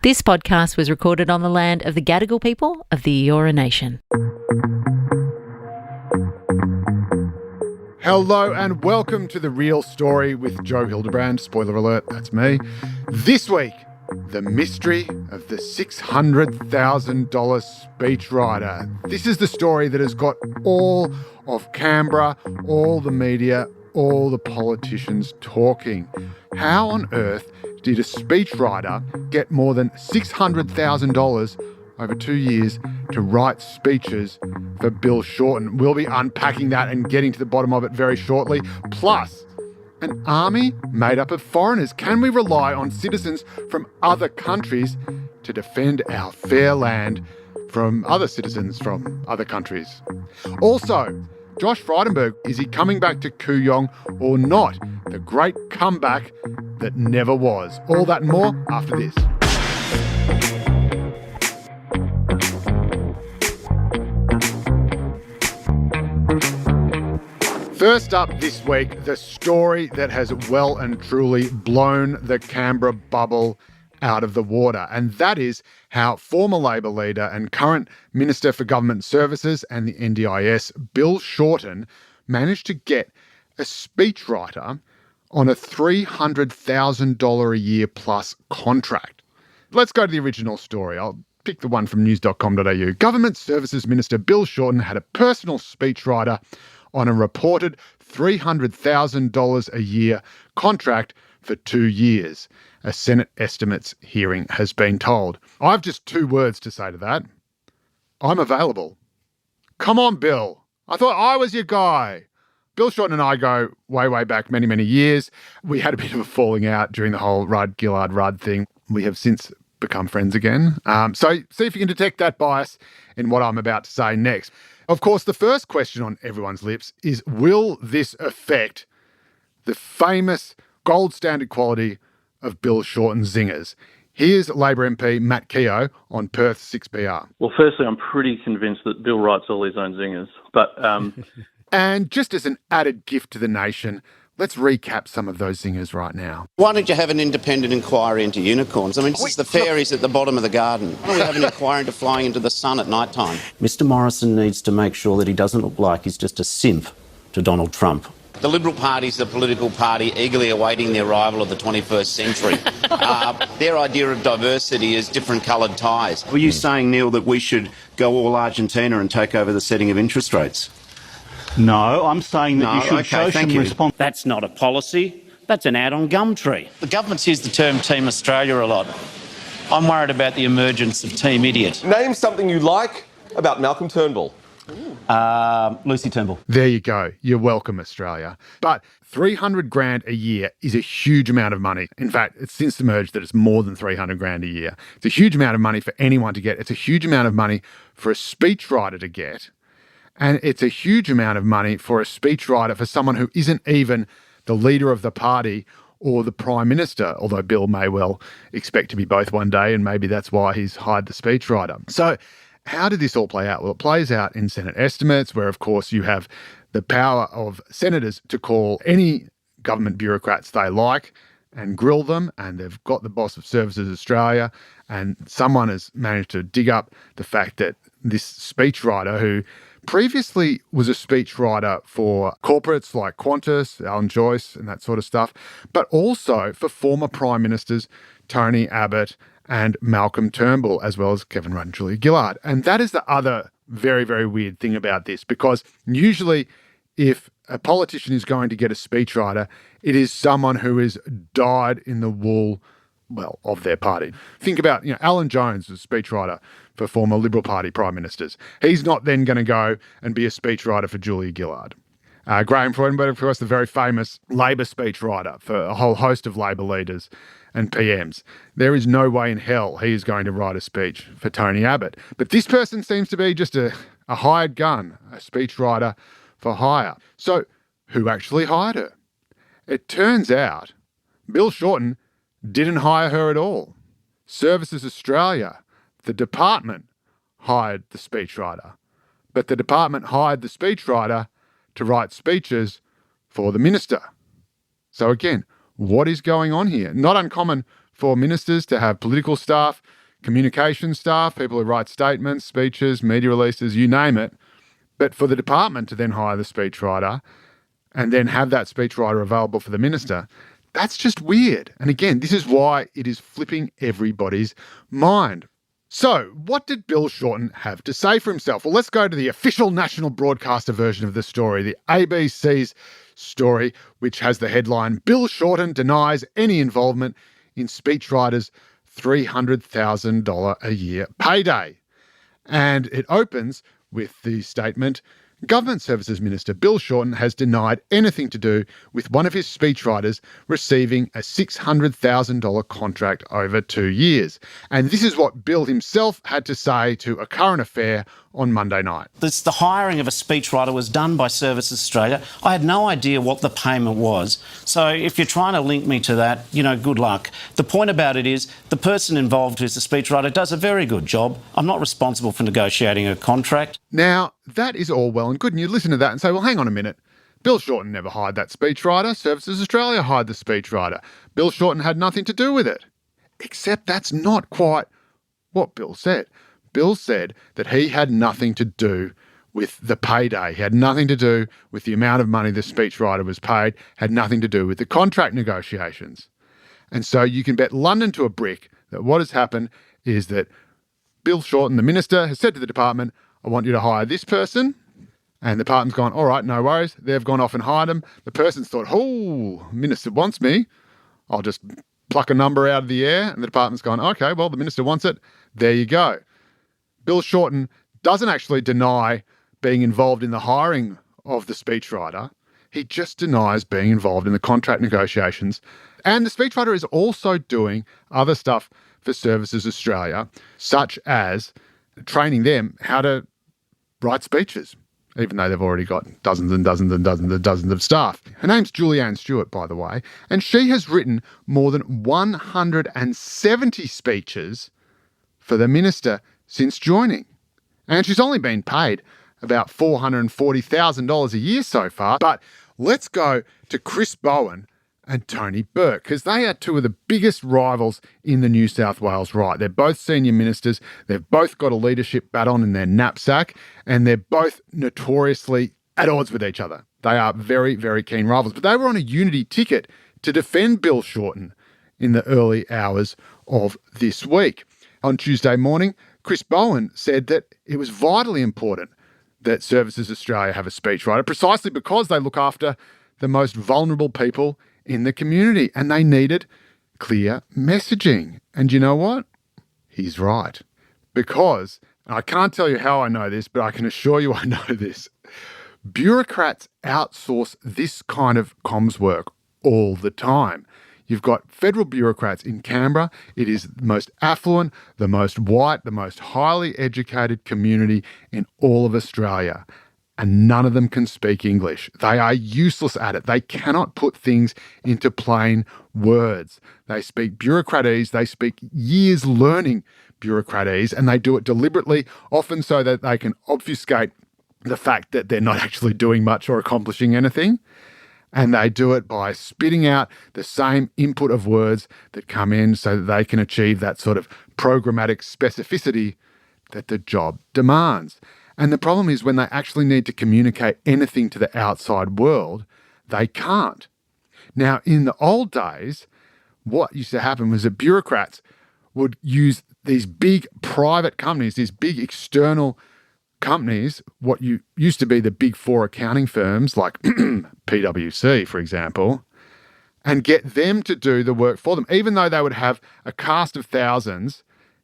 This podcast was recorded on the land of the Gadigal people of the Eora Nation. Hello and welcome to The Real Story with Joe Hildebrand. Spoiler alert, that's me. This week, the mystery of the $600,000 speechwriter. This is the story that has got all of Canberra, all the media, all the politicians talking. How on earth did a speechwriter get more than $600,000 over 2 years to write speeches for Bill Shorten? We'll be unpacking that and getting to the bottom of it very shortly. Plus, an army made up of foreigners. Can we rely on citizens from other countries to defend our fair land from other citizens from other countries? Also, Josh Frydenberg, is he coming back to Kooyong or not? The great comeback that never was. All that and more after this. First up this week, the story that has well and truly blown the Canberra bubble out of the water, and that is how former Labor leader and current Minister for Government Services and the NDIS, Bill Shorten, managed to get a speechwriter on a $300,000 a year plus contract. Let's go to the original story. I'll pick the one from news.com.au. Government Services Minister Bill Shorten had a personal speechwriter on a reported $300,000 a year contract for 2 years. A Senate estimates hearing has been told. I've just 2 words to say to that. I'm available. Come on, Bill. I thought I was your guy. Bill Shorten and I go way, way back many, many years. We had a bit of a falling out during the whole Rudd-Gillard-Rudd thing. We have since become friends again. So see if you can detect that bias in what I'm about to say next. Of course, the first question on everyone's lips is, will this affect the famous gold standard quality of Bill Shorten zingers? Here's Labor MP Matt Keogh on Perth 6PR. Well, firstly, I'm pretty convinced that Bill writes all his own zingers. But And just as an added gift to the nation, let's recap some of those zingers right now. Why don't you have an independent inquiry into unicorns? I mean, this is the fairies at the bottom of the garden. Why don't we have an inquiry into flying into the sun at night time? Mr Morrison needs to make sure that he doesn't look like he's just a simp to Donald Trump. The Liberal Party is the political party eagerly awaiting the arrival of the 21st century. Their idea of diversity is different coloured ties. Were you saying, Neil, that we should go all Argentina and take over the setting of interest rates? No, I'm saying that you should show some response. That's not a policy. That's an ad on Gumtree. The government's used the term Team Australia a lot. I'm worried about the emergence of Team Idiot. Name something you like about Malcolm Turnbull. Lucy Turnbull. There you go. You're welcome, Australia. But $300,000 a year is a huge amount of money. In fact, it's since emerged that it's more than $300,000 a year. It's a huge amount of money for anyone to get. It's a huge amount of money for a speechwriter to get. And it's a huge amount of money for a speechwriter for someone who isn't even the leader of the party or the Prime Minister, although Bill may well expect to be both one day, and maybe that's why he's hired the speechwriter. So how did this all play out? Well, it plays out in Senate estimates, where, of course, you have the power of senators to call any government bureaucrats they like and grill them, and they've got the boss of Services Australia, and someone has managed to dig up the fact that this speechwriter, who previously was a speechwriter for corporates like Qantas, Alan Joyce and that sort of stuff, but also for former Prime Ministers Tony Abbott and Malcolm Turnbull, as well as Kevin Rudd and Julia Gillard. And that is the other very, very weird thing about this, because usually if a politician is going to get a speechwriter, it is someone who is dyed in the wool, well, of their party. Think about, Alan Jones, a speechwriter for former Liberal Party Prime Ministers. He's not then going to go and be a speechwriter for Julia Gillard. Graham Freudenberg, of course, the very famous Labor speechwriter for a whole host of Labor leaders and PMs. There is no way in hell he is going to write a speech for Tony Abbott. But this person seems to be just a hired gun, a speechwriter for hire. So who actually hired her? It turns out Bill Shorten didn't hire her at all. Services Australia, the department, hired the speechwriter. But the department hired the speechwriter to write speeches for the minister. So again, what is going on here? Not uncommon for ministers to have political staff, communication staff, people who write statements, speeches, media releases, you name it. But for the department to then hire the speechwriter and then have that speechwriter available for the minister, that's just weird. And again, this is why it is flipping everybody's mind. So, what did Bill Shorten have to say for himself? Well, let's go to the official national broadcaster version of the story, the ABC's story, which has the headline, Bill Shorten denies any involvement in speechwriters' $300,000 a year payday. And it opens with the statement, Government Services Minister Bill Shorten has denied anything to do with one of his speechwriters receiving a $600,000 contract over 2 years. And this is what Bill himself had to say to A Current Affair on Monday night. The hiring of a speechwriter was done by Services Australia. I had no idea what the payment was. So if you're trying to link me to that, good luck. The point about it is the person involved who's the speechwriter does a very good job. I'm not responsible for negotiating a contract. Now, that is all well and good. And you listen to that and say, well, hang on a minute. Bill Shorten never hired that speechwriter. Services Australia hired the speechwriter. Bill Shorten had nothing to do with it. Except that's not quite what Bill said. Bill said that he had nothing to do with the payday. He had nothing to do with the amount of money the speechwriter was paid, had nothing to do with the contract negotiations. And so you can bet London to a brick that what has happened is that Bill Shorten, the minister, has said to the department, I want you to hire this person. And the department's gone, all right, no worries. They've gone off and hired him. The person's thought, oh, minister wants me. I'll just pluck a number out of the air. And the department's gone, okay, well, the minister wants it. There you go. Bill Shorten doesn't actually deny being involved in the hiring of the speechwriter. He just denies being involved in the contract negotiations. And the speechwriter is also doing other stuff for Services Australia, such as training them how to write speeches, even though they've already got dozens and dozens and dozens and dozens of staff. Her name's Julianne Stewart, by the way, and she has written more than 170 speeches for the minister since joining. And she's only been paid about $440,000 a year so far. But let's go to Chris Bowen and Tony Burke, because they are two of the biggest rivals in the New South Wales right. They're both senior ministers. They've both got a leadership baton in their knapsack, and they're both notoriously at odds with each other. They are very, very keen rivals. But they were on a unity ticket to defend Bill Shorten in the early hours of this week. On Tuesday morning, Chris Bowen said that it was vitally important that Services Australia have a speechwriter, precisely because they look after the most vulnerable people in the community, and they needed clear messaging. And you know what? He's right. Because, and I can't tell you how I know this, but I can assure you I know this, bureaucrats outsource this kind of comms work all the time. You've got federal bureaucrats in Canberra. It is the most affluent, the most white, the most highly educated community in all of Australia. And none of them can speak English. They are useless at it. They cannot put things into plain words. They speak bureaucratese. They speak years learning bureaucratese, and they do it deliberately, often so that they can obfuscate the fact that they're not actually doing much or accomplishing anything. And they do it by spitting out the same input of words that come in so that they can achieve that sort of programmatic specificity that the job demands. And the problem is when they actually need to communicate anything to the outside world, they can't. Now, in the old days, what used to happen was that bureaucrats would use these big private companies, these big external companies, what used to be the big four accounting firms like PwC, for example, and get them to do the work for them, even though they would have a cast of thousands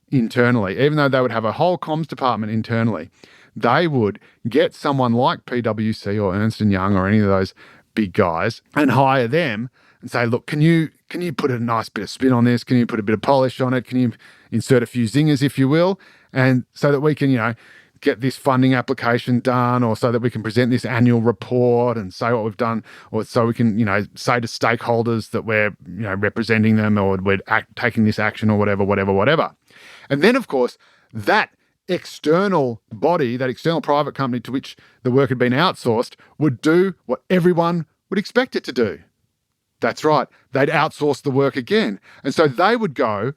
internally, even though they would have a whole comms department internally. They would get someone like PwC or Ernst & Young or any of those big guys and hire them and say, look, can you put a nice bit of spin on this? Can you put a bit of polish on it? Can you insert a few zingers, if you will? And so that we can, get this funding application done, or so that we can present this annual report and say what we've done, or so we can, say to stakeholders that we're, representing them, or we're taking this action, or whatever. And then, of course, that external body, that external private company to which the work had been outsourced, would do what everyone would expect it to do. That's right. They'd outsource the work again. And so they would go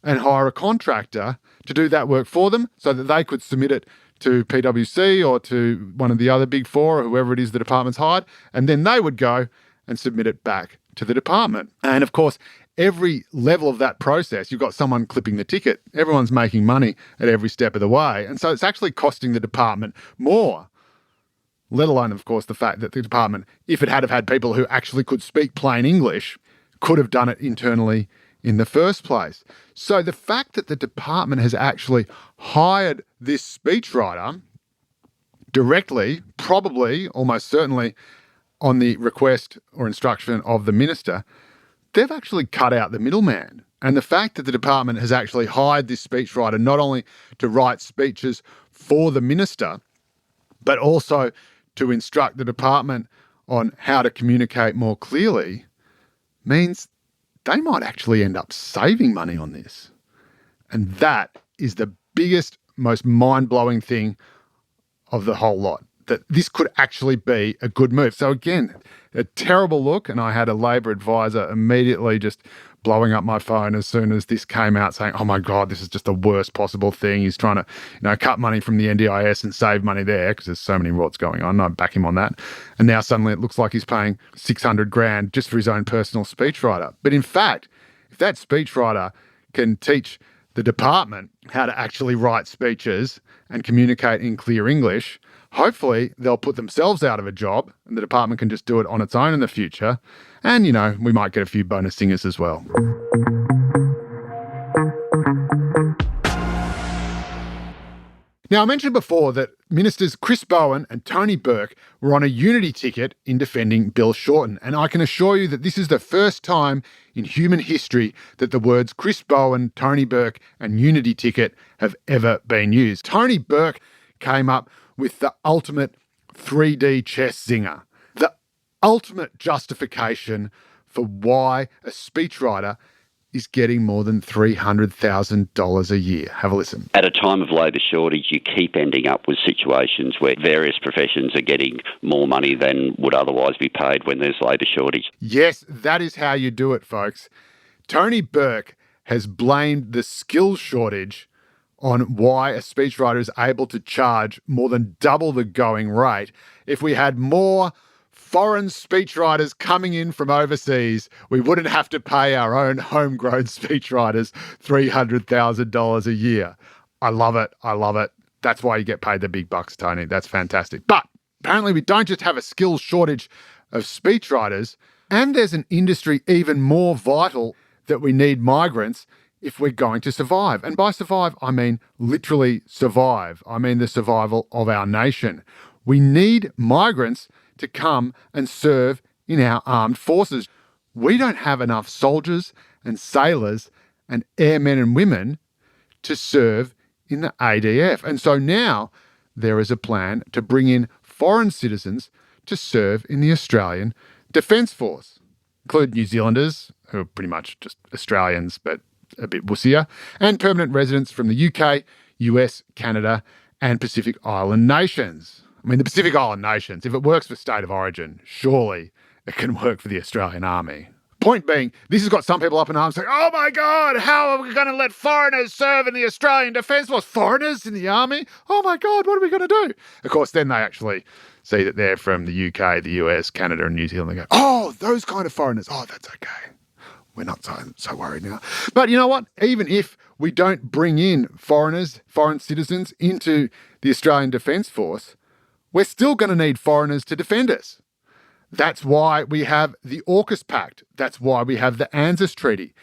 and hire a contractor to do that work for them so that they could submit it to PwC or to one of the other big four or whoever it is the department's hired. And then they would go and submit it back to the department. And of course, every level of that process, you've got someone clipping the ticket. Everyone's making money at every step of the way. And so it's actually costing the department more, let alone, of course, the fact that the department, if it had people who actually could speak plain English, could have done it internally in the first place. So the fact that the department has actually hired this speechwriter directly, probably, almost certainly, on the request or instruction of the minister, they've actually cut out the middleman. And the fact that the department has actually hired this speechwriter not only to write speeches for the minister, but also to instruct the department on how to communicate more clearly, means they might actually end up saving money on this. And that is the biggest, most mind-blowing thing of the whole lot, that this could actually be a good move. So again, a terrible look, and I had a Labor advisor immediately just blowing up my phone as soon as this came out saying, oh my God, this is just the worst possible thing. He's trying to, cut money from the NDIS and save money there because there's so many rorts going on. I back him on that. And now suddenly it looks like he's paying $600,000 just for his own personal speechwriter. But in fact, if that speechwriter can teach the department how to actually write speeches and communicate in clear English, hopefully they'll put themselves out of a job and the department can just do it on its own in the future. And, we might get a few bonus singers as well. Now, I mentioned before that Ministers Chris Bowen and Tony Burke were on a unity ticket in defending Bill Shorten. And I can assure you that this is the first time in human history that the words Chris Bowen, Tony Burke and unity ticket have ever been used. Tony Burke came up with the ultimate 3D chess zinger, the ultimate justification for why a speechwriter is getting more than $300,000 a year. Have a listen. At a time of labour shortage, you keep ending up with situations where various professions are getting more money than would otherwise be paid when there's labour shortage. Yes, that is how you do it, folks. Tony Burke has blamed the skills shortage on why a speechwriter is able to charge more than double the going rate. If we had more foreign speechwriters coming in from overseas, we wouldn't have to pay our own homegrown speechwriters $300,000 a year. I love it. I love it. That's why you get paid the big bucks, Tony. That's fantastic. But apparently we don't just have a skills shortage of speechwriters, and there's an industry even more vital that we need migrants if we're going to survive. And by survive, I mean literally survive. I mean the survival of our nation. We need migrants to come and serve in our armed forces. We don't have enough soldiers and sailors and airmen and women to serve in the ADF. And so now there is a plan to bring in foreign citizens to serve in the Australian Defence Force. Include New Zealanders, who are pretty much just Australians, but a bit wussier, and permanent residents from the UK, US, Canada, and Pacific Island nations. I mean, the Pacific Island nations, if it works for state of origin, surely it can work for the Australian Army. Point being, this has got some people up in arms saying, oh my God, how are we going to let foreigners serve in the Australian Defence Force? Foreigners in the Army? Oh my God, what are we going to do? Of course, then they actually see that they're from the UK, the US, Canada, and New Zealand. They go, oh, those kind of foreigners. Oh, that's okay. We're not so worried now. But you know what? Even if we don't bring in foreigners, foreign citizens into the Australian Defence Force, we're still going to need foreigners to defend us. That's why we have the AUKUS Pact. That's why we have the ANZUS Treaty.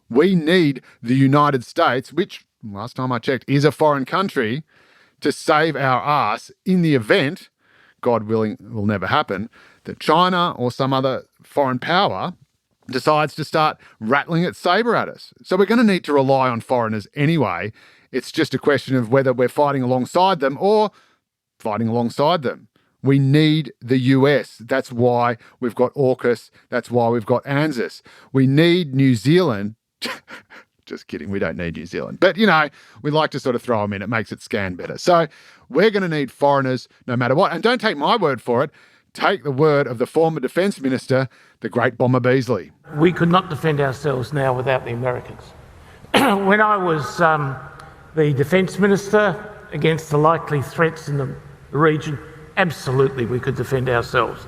We need the United States, which, last time I checked, is a foreign country, to save our ass in the event, God willing, will never happen, that China or some other foreign power decides to start rattling its sabre at us. So we're going to need to rely on foreigners anyway. It's just a question of whether we're fighting alongside them or fighting alongside them. We need the US. That's why we've got AUKUS. That's why we've got ANZUS. We need New Zealand. Just kidding. We don't need New Zealand. But, we like to sort of throw them in. It makes it scan better. So we're going to need foreigners no matter what. And don't take my word for it. take the word of the former Defence Minister, the great Bomber Beazley. We could not defend ourselves now without the Americans. When I was the Defence Minister against the likely threats in the region, absolutely we could defend ourselves.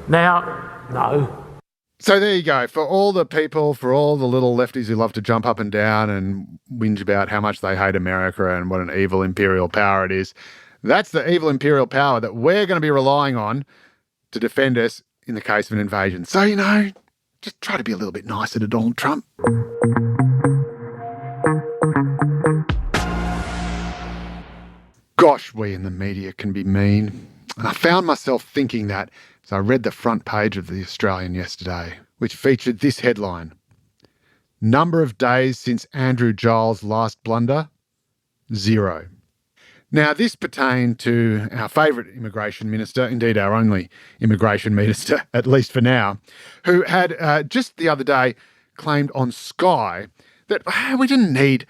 Now, no. So there you go. For all the people, for all the little lefties who love to jump up and down and whinge about how much they hate America and what an evil imperial power it is, that's the evil imperial power that we're going to be relying on to defend us in the case of an invasion. So, just try to be a little bit nicer to Donald Trump. Gosh, we in the media can be mean. And I found myself thinking that as I read the front page of The Australian yesterday, which featured this headline: "Number of days since Andrew Giles' last blunder? 0. Now, this pertained to our favourite immigration minister, indeed our only immigration minister, at least for now, who had just the other day claimed on Sky that we didn't need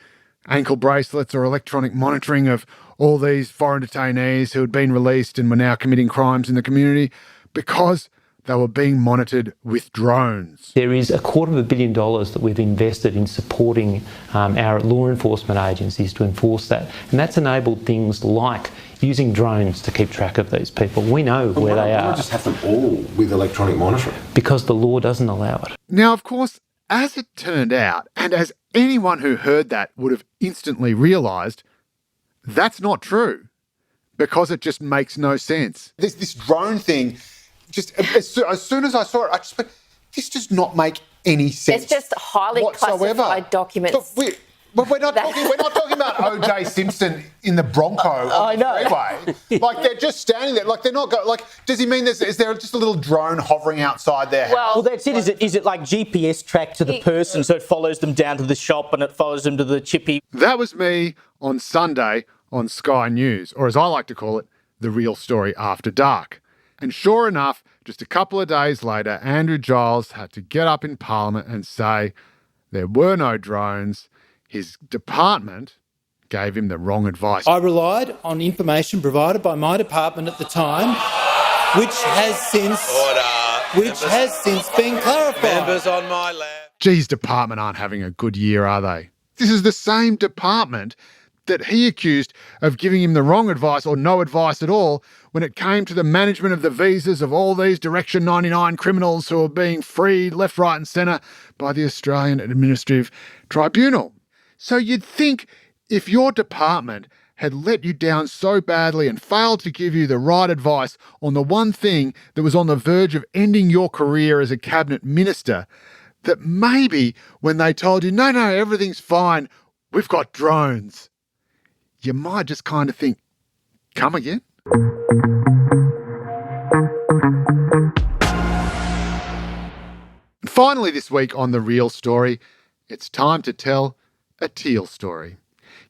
ankle bracelets or electronic monitoring of all these foreign detainees who had been released and were now committing crimes in the community because they were being monitored with drones. There is $250 million that we've invested in supporting our law enforcement agencies to enforce that. And that's enabled things like using drones to keep track of these people. We know where they are. Why not just have them all with electronic monitoring? Because the law doesn't allow it. Now, of course, as it turned out, and as anyone who heard that would have instantly realised, that's not true, because it just makes no sense. This drone thing, just as soon as I saw it, I just went, this does not make any sense. It's just highly classified documents. Look, we're not talking about O.J. Simpson in the Bronco on the freeway. Like, they're just standing there. Like, they're not going. Like, does he mean is there just a little drone hovering outside their house? Well, that's it. Is it like GPS tracked to the person, so it follows them down to the shop and it follows them to the chippy? That was me on Sunday on Sky News, or as I like to call it, The Real Story After Dark. And sure enough, just a couple of days later, Andrew Giles had to get up in Parliament and say there were no drones. His department gave him the wrong advice. I relied on information provided by my department at the time, which has since been clarified. Members on my left. Geez, department aren't having a good year, are they? This is the same department that he accused of giving him the wrong advice or no advice at all when it came to the management of the visas of all these Direction 99 criminals who are being freed left, right and centre by the Australian Administrative Tribunal. So you'd think if your department had let you down so badly and failed to give you the right advice on the one thing that was on the verge of ending your career as a cabinet minister, that maybe when they told you, no, everything's fine, we've got drones, you might just kind of think, come again? Finally this week on The Real Story, it's time to tell a teal story.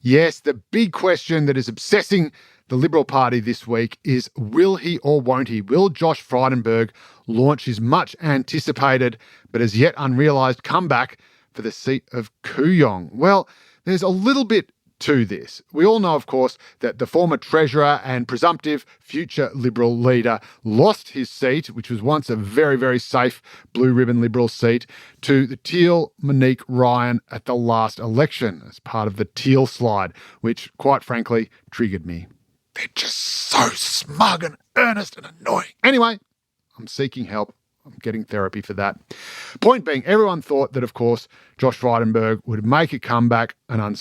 Yes, the big question that is obsessing the Liberal Party this week is, will he or won't he? Will Josh Frydenberg launch his much anticipated but as yet unrealised comeback for the seat of Kooyong? Well, there's a little bit to this. We all know, of course, that the former Treasurer and presumptive future Liberal leader lost his seat, which was once a very, very safe blue ribbon Liberal seat, to the Teal Monique Ryan at the last election as part of the Teal slide, which, quite frankly, triggered me. They're just so smug and earnest and annoying. Anyway, I'm seeking help. I'm getting therapy for that. Point being, everyone thought that, of course, Josh Frydenberg would make a comeback and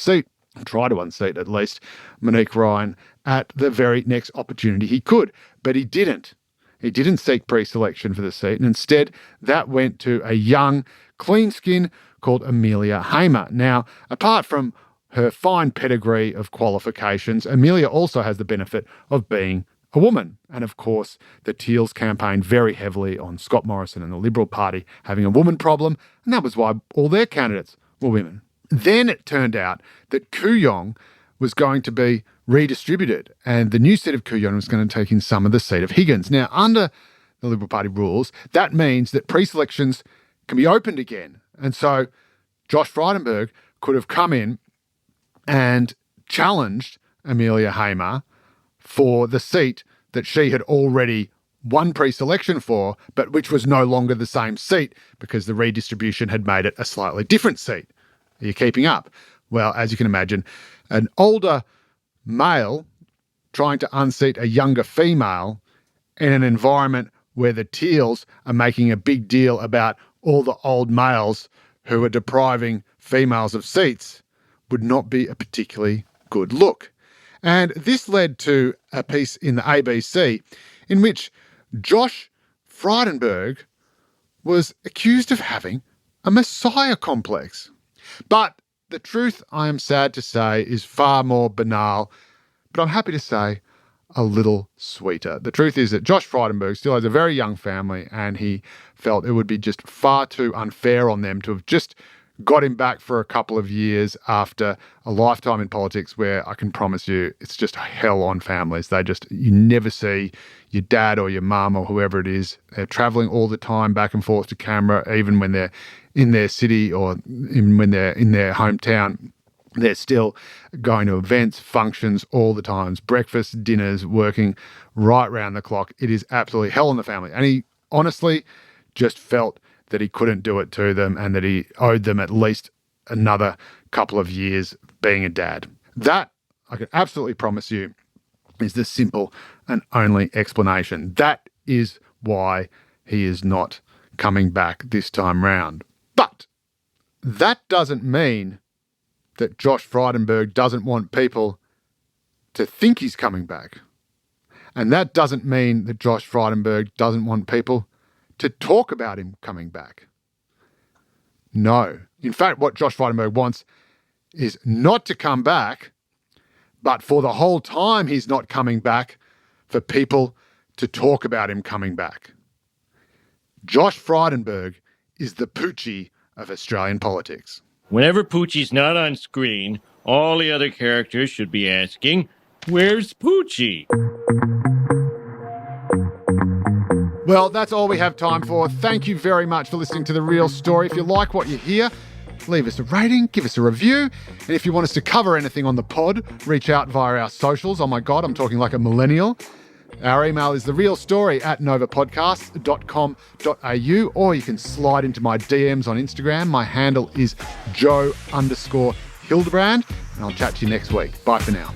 try to unseat at least Monique Ryan at the very next opportunity he could. But he didn't. He didn't seek pre-selection for the seat, and instead that went to a young, clean skin called Amelia Hamer. Now, apart from her fine pedigree of qualifications, Amelia also has the benefit of being a woman. And of course, the Teals campaigned very heavily on Scott Morrison and the Liberal Party having a woman problem, and that was why all their candidates were women. Then it turned out that Kooyong was going to be redistributed, and the new seat of Kooyong was going to take in some of the seat of Higgins. Now, under the Liberal Party rules, that means that pre-selections can be opened again. And so Josh Frydenberg could have come in and challenged Amelia Hamer for the seat that she had already won pre-selection for, but which was no longer the same seat because the redistribution had made it a slightly different seat. Are you keeping up? Well, as you can imagine, an older male trying to unseat a younger female in an environment where the Teals are making a big deal about all the old males who are depriving females of seats would not be a particularly good look. And this led to a piece in the ABC in which Josh Frydenberg was accused of having a messiah complex. But the truth, I am sad to say, is far more banal, but I'm happy to say a little sweeter. The truth is that Josh Frydenberg still has a very young family, and he felt it would be just far too unfair on them to have just got him back for a couple of years after a lifetime in politics where I can promise you it's just hell on families. You never see your dad or your mum or whoever it is. They're travelling all the time back and forth to Canberra, even when they're in their city or even when they're in their hometown. They're still going to events, functions all the times, breakfasts, dinners, working right round the clock. It is absolutely hell on the family. And he honestly just felt that he couldn't do it to them and that he owed them at least another couple of years being a dad. That, I can absolutely promise you, is the simple and only explanation. That is why he is not coming back this time round. But that doesn't mean that Josh Frydenberg doesn't want people to think he's coming back. And that doesn't mean that Josh Frydenberg doesn't want people to talk about him coming back. No. In fact, what Josh Frydenberg wants is not to come back, but for the whole time he's not coming back, for people to talk about him coming back. Josh Frydenberg is the Poochie of Australian politics. Whenever Poochie's not on screen, all the other characters should be asking, "Where's Poochie?" Well, that's all we have time for. Thank you very much for listening to The Real Story. If you like what you hear, leave us a rating, give us a review. And if you want us to cover anything on the pod, reach out via our socials. Oh my God, I'm talking like a millennial. Our email is therealstory@novapodcast.com.au, or you can slide into my DMs on Instagram. My handle is Joe_Hildebrand, and I'll chat to you next week. Bye for now.